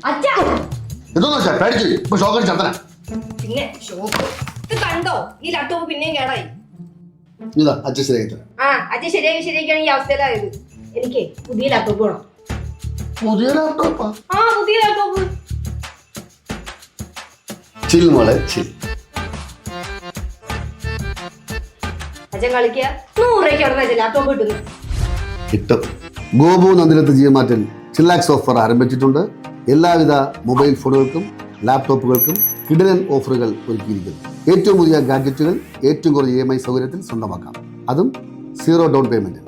അച്ഛാ എന്തോന്ന് വെച്ചാ പേടിച്ചു ഇപ്പൊ ഷോക്ക് ചത്തന. പിന്നെ ഷോക്ക് ഇത് കണ്ടോ? ഈ ലാപ്ടോപ്പ് പിന്നെയും കേടായി. ഇതാ അച്ഛൻ ശരിയായിട്ട്. അച്ഛൻ ശരിയാക്കിയാണ് ഈ അവസ്ഥയിലായത്. എനിക്ക് പുതിയ ലാപ്ടോപ്പ് വേണം. പുതിയ ലാപ്ടോപ്പാ? പുതിയ ലാപ്ടോപ്പ്. ചിൽ മോളെ ചിൽ. അച്ഛൻ കളിക്കുക 100 രൂപയ്ക്ക് അവിടെ ലാപ്ടോപ്പ് കിട്ടുന്നു. കിട്ടും. ഗോപു നന്ദിലത്ത് ജിയോമാർട്ടിൽ ചില്ലാക്സ് ഓഫർ ആരംഭിച്ചിട്ടുണ്ട്. എല്ലാവിധ മൊബൈൽ ഫോണുകൾക്കും ലാപ്ടോപ്പുകൾക്കും കിടിലൻ ഓഫറുകൾ ഒരുക്കിയിരിക്കുന്നു. ഏറ്റവും പുതിയ ഗാഡ്ജറ്റുകൾ ഏറ്റവും കുറഞ്ഞ EMI സൗകര്യത്തിൽ സ്വന്തമാക്കാം, അതും 0 ഡൗൺ പേയ്മെന്റ്.